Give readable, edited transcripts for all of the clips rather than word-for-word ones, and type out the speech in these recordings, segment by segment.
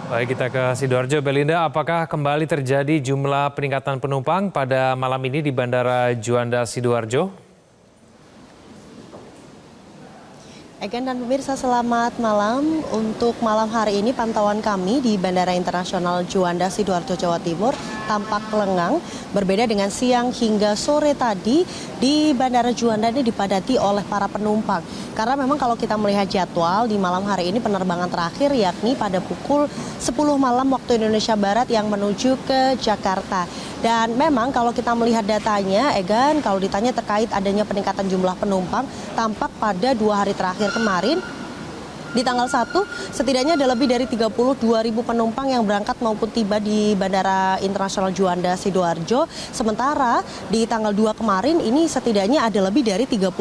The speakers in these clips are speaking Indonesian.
Baik, kita ke Sidoarjo. Belinda, apakah kembali terjadi jumlah peningkatan penumpang pada malam ini di Bandara Juanda Sidoarjo? Egan dan pemirsa, selamat malam. Untuk malam hari ini pantauan kami di Bandara Internasional Juanda Sidoarjo, Jawa Timur tampak lengang. Berbeda dengan siang hingga sore tadi, di Bandara Juanda ini dipadati oleh para penumpang. Karena memang kalau kita melihat jadwal di malam hari ini penerbangan terakhir yakni pada pukul 10 malam waktu Indonesia Barat yang menuju ke Jakarta. Dan memang kalau kita melihat datanya, Egan, kalau ditanya terkait adanya peningkatan jumlah penumpang, tampak pada 2 hari terakhir kemarin, di tanggal 1, setidaknya ada lebih dari 32.000 penumpang yang berangkat maupun tiba di Bandara Internasional Juanda Sidoarjo. Sementara di tanggal 2 kemarin ini setidaknya ada lebih dari 35.000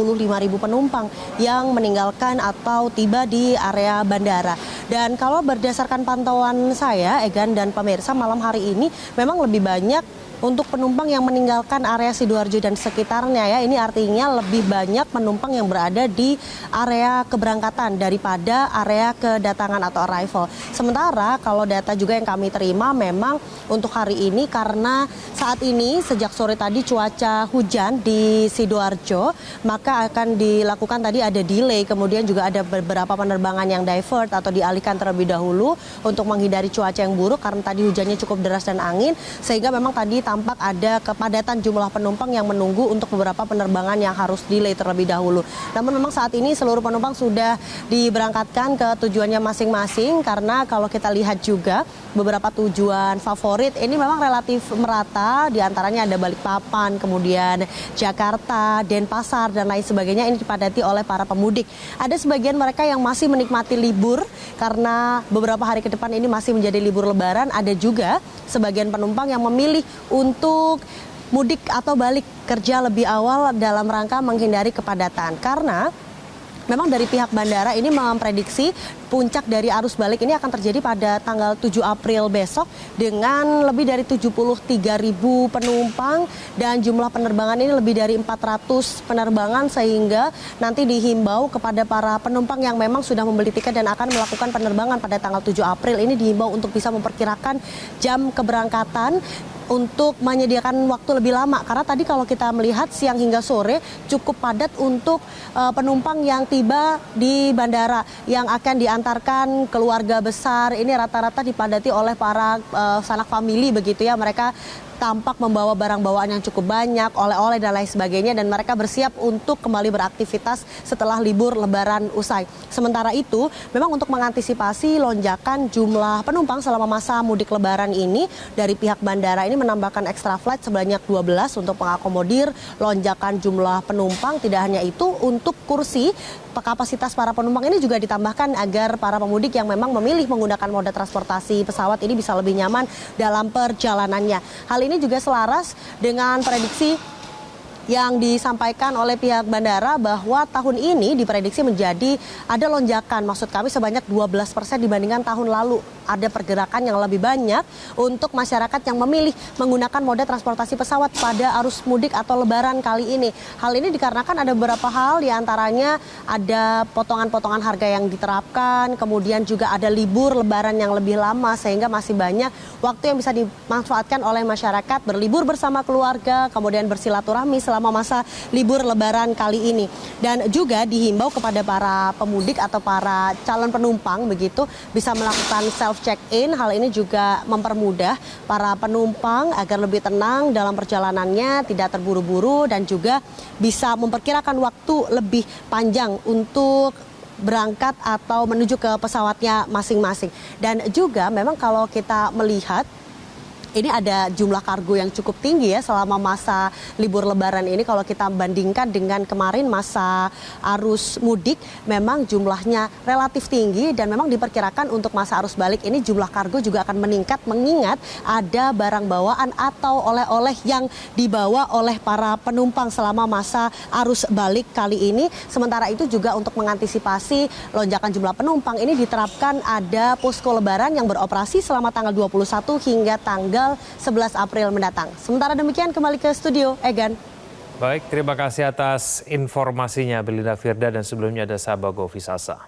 penumpang yang meninggalkan atau tiba di area bandara. Dan kalau berdasarkan pantauan saya, Egan dan pemirsa, malam hari ini memang lebih banyak untuk penumpang yang meninggalkan area Sidoarjo dan sekitarnya ya. Ini artinya lebih banyak penumpang yang berada di area keberangkatan daripada area kedatangan atau arrival. Sementara kalau data juga yang kami terima memang untuk hari ini karena saat ini sejak sore tadi cuaca hujan di Sidoarjo, maka akan dilakukan tadi ada delay, kemudian juga ada beberapa penerbangan yang divert atau dialihkan terlebih dahulu untuk menghindari cuaca yang buruk karena tadi hujannya cukup deras dan angin, sehingga memang tadi tampak ada kepadatan jumlah penumpang yang menunggu untuk beberapa penerbangan yang harus delay terlebih dahulu. Namun memang saat ini seluruh penumpang sudah diberangkatkan ke tujuannya masing-masing karena kalau kita lihat juga beberapa tujuan favorit ini memang relatif merata, diantaranya ada Balikpapan, kemudian Jakarta, Denpasar, dan lain sebagainya. Ini dipadati oleh para pemudik. Ada sebagian mereka yang masih menikmati libur karena beberapa hari ke depan ini masih menjadi libur lebaran. Ada juga sebagian penumpang yang memilih untuk mudik atau balik kerja lebih awal dalam rangka menghindari kepadatan. Karena memang dari pihak bandara ini memprediksi puncak dari arus balik ini akan terjadi pada tanggal 7 April besok dengan lebih dari 73.000 penumpang dan jumlah penerbangan ini lebih dari 400 penerbangan, sehingga nanti dihimbau kepada para penumpang yang memang sudah membeli tiket dan akan melakukan penerbangan pada tanggal 7 April ini dihimbau untuk bisa memperkirakan jam keberangkatan untuk menyediakan waktu lebih lama. Karena tadi kalau kita melihat siang hingga sore cukup padat untuk penumpang yang tiba di bandara yang akan diantarkan keluarga besar. Ini rata-rata dipadati oleh para sanak famili begitu ya. Mereka tampak membawa barang bawaan yang cukup banyak, oleh-oleh dan lain sebagainya, dan mereka bersiap untuk kembali beraktivitas setelah libur lebaran usai. Sementara itu, memang untuk mengantisipasi lonjakan jumlah penumpang selama masa mudik lebaran ini, dari pihak bandara ini menambahkan extra flight sebanyak 12 untuk mengakomodir lonjakan jumlah penumpang. Tidak hanya itu, untuk kursi kapasitas para penumpang ini juga ditambahkan agar para pemudik yang memang memilih menggunakan moda transportasi pesawat ini bisa lebih nyaman dalam perjalanannya. Hal ini juga selaras dengan prediksi yang disampaikan oleh pihak bandara bahwa tahun ini diprediksi menjadi ada lonjakan, maksud kami sebanyak 12% dibandingkan tahun lalu. Ada pergerakan yang lebih banyak untuk masyarakat yang memilih menggunakan moda transportasi pesawat pada arus mudik atau lebaran kali ini. Hal ini dikarenakan ada beberapa hal, diantaranya ada potongan-potongan harga yang diterapkan, kemudian juga ada libur lebaran yang lebih lama, sehingga masih banyak waktu yang bisa dimanfaatkan oleh masyarakat berlibur bersama keluarga, kemudian bersilaturahmi selama masa libur lebaran kali ini. Dan juga dihimbau kepada para pemudik atau para calon penumpang begitu bisa melakukan self check-in. Hal ini juga mempermudah para penumpang agar lebih tenang dalam perjalanannya, tidak terburu-buru, dan juga bisa memperkirakan waktu lebih panjang untuk berangkat atau menuju ke pesawatnya masing-masing. Dan juga memang kalau kita melihat ini ada jumlah kargo yang cukup tinggi ya selama masa libur lebaran ini. Kalau kita bandingkan dengan kemarin masa arus mudik, memang jumlahnya relatif tinggi, dan memang diperkirakan untuk masa arus balik ini jumlah kargo juga akan meningkat, mengingat ada barang bawaan atau oleh-oleh yang dibawa oleh para penumpang selama masa arus balik kali ini. Sementara itu juga untuk mengantisipasi lonjakan jumlah penumpang ini diterapkan ada posko lebaran yang beroperasi selama tanggal 21 hingga tanggal 11 April mendatang. Sementara demikian, kembali ke studio, Egan. Baik, terima kasih atas informasinya Belinda Firda, dan sebelumnya ada Sabago Visasa.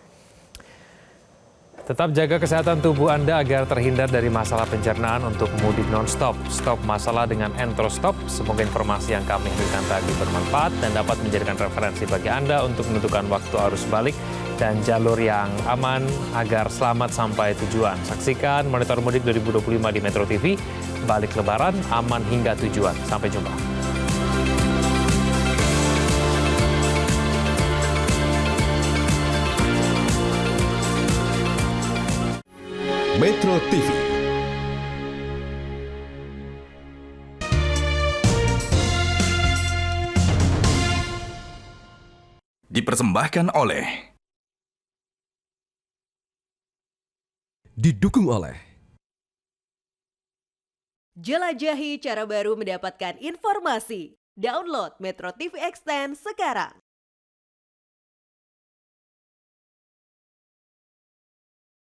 Tetap jaga kesehatan tubuh Anda agar terhindar dari masalah pencernaan untuk mudik non-stop. Stop masalah dengan Entrostop. Semoga informasi yang kami berikan tadi bermanfaat dan dapat menjadikan referensi bagi Anda untuk menentukan waktu arus balik dan jalur yang aman agar selamat sampai tujuan. Saksikan Monitor Mudik 2025 di Metro TV. Balik Lebaran, aman hingga tujuan. Sampai jumpa. Metro TV. Dipersembahkan oleh, didukung oleh jelajahi cara baru mendapatkan informasi. Download Metro TV Extend sekarang.